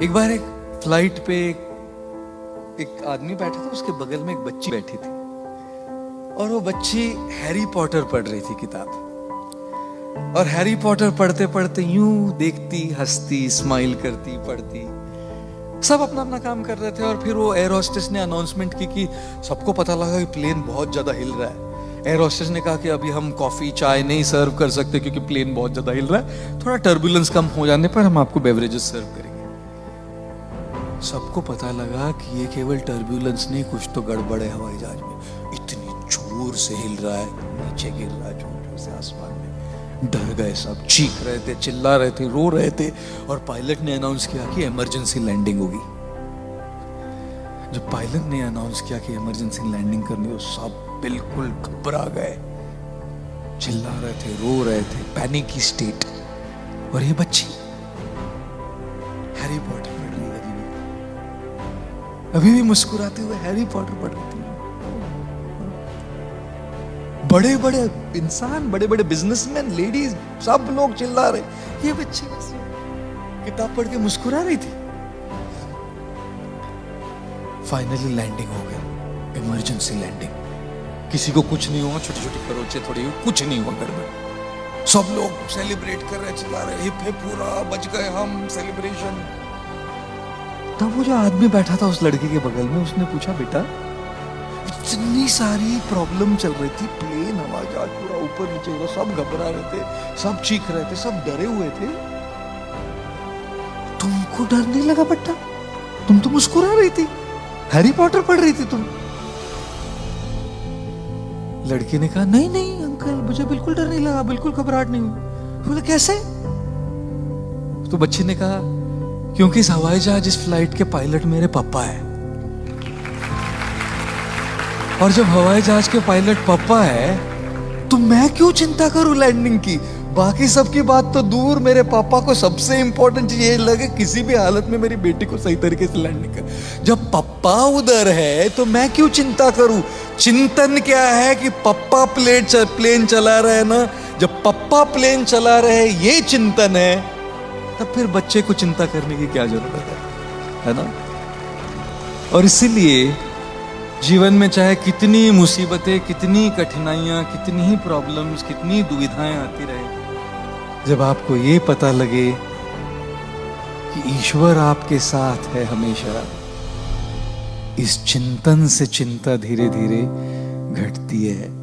एक बार एक फ्लाइट पे एक आदमी बैठा था, उसके बगल में एक बच्ची बैठी थी और वो बच्ची हैरी पॉटर पढ़ रही थी किताब। और हैरी पॉटर पढ़ते पढ़ते यूं देखती, हंसती, स्माइल करती, पढ़ती, सब अपना अपना काम कर रहे थे। और फिर वो एयर होस्टेस ने अनाउंसमेंट की कि सबको पता लगा कि प्लेन बहुत ज्यादा हिल रहा है। एयर होस्टेस ने कहा कि अभी हम कॉफी चाय नहीं सर्व कर सकते क्योंकि प्लेन बहुत ज्यादा हिल रहा है, थोड़ा टर्बुलेंस कम हो जाने पर हम आपको बेवरेजेस सर्व करेंगे। सबको पता लगा कि ये केवल टर्बुलेंस नहीं, कुछ तो गड़बड़ है हवाई जहाज में। इतनी जोर से हिल रहा है, नीचे गिर रहा है जोर जोर से आसमान में। डर गए सब, चीख रहे थे, चिल्ला रहे थे, रो रहे थे। और पायलट ने अनाउंस किया कि इमरजेंसी लैंडिंग होगी। जब पायलट ने अनाउंस किया कि इमरजेंसी लैंडिंग करनी हो, सब बिल्कुल घबरा गए, चिल्ला रहे थे, रो रहे थे, पैनिक की स्टेट। और ये बच्ची हैरी पॉटर पढ़ रही है, अभी भी मुस्कुराते हुए हैरी पॉटर पढ़ रही थी। बड़े बड़े इंसान, बड़े बड़े बिजनेसमैन, लेडीज, सब लोग चिल्ला रहे, ये बच्ची बस किताब पढ़ के मुस्कुरा रही थी। फाइनली लैंडिंग हो गई, इमरजेंसी लैंडिंग। किसी को कुछ नहीं हुआ, छोटी छोटी खरोचे थोड़ी हुई, कुछ नहीं हुआ गड़बड़। सब लोग सेलिब्रेट कर रहे, चिल्ला रहे, हिप हिप पूरा, बच गए हम, सेलिब्रेशन। तब वो जो आदमी बैठा था उस लड़के के बगल में, उसने पूछा, बेटा इतनी सारी प्रॉब्लम चल रही थी, प्लेन हवा जहाज पूरा ऊपर नीचे हो रहा, सब घबरा रहे थे, सब चीख रहे थे, सब डरे हुए थे, तुमको डर नहीं लगा बेटा? तुम तो मुस्कुरा रही थी, हैरी पॉटर पढ़ रही थी तुम। लड़की ने कहा, नहीं नहीं अंकल, मुझे बिल्कुल डर नहीं लगा, बिल्कुल घबराहट नहीं हुई। बोले कैसे? तो बच्ची ने कहा, क्योंकि इस हवाई जहाज, इस फ्लाइट के पायलट मेरे पापा है। और जब हवाई जहाज के पायलट पापा है तो मैं क्यों चिंता करूं लैंडिंग की? बाकी सबकी बात तो दूर, मेरे पापा को सबसे इंपॉर्टेंट चीज ये लगे किसी भी हालत में मेरी बेटी को सही तरीके से लैंडिंग कर। जब पापा उधर है तो मैं क्यों चिंता करूं? चिंतन क्या है कि पापा प्लेन चला रहे हैं ना, जब पापा प्लेन चला रहे ये चिंतन है, तब फिर बच्चे को चिंता करने की क्या जरूरत है ना? और इसीलिए जीवन में चाहे कितनी मुसीबतें, कितनी कठिनाइयां, कितनी ही प्रॉब्लम्स, कितनी दुविधाएं आती रहे, जब आपको ये पता लगे कि ईश्वर आपके साथ है हमेशा, इस चिंतन से चिंता धीरे धीरे घटती है।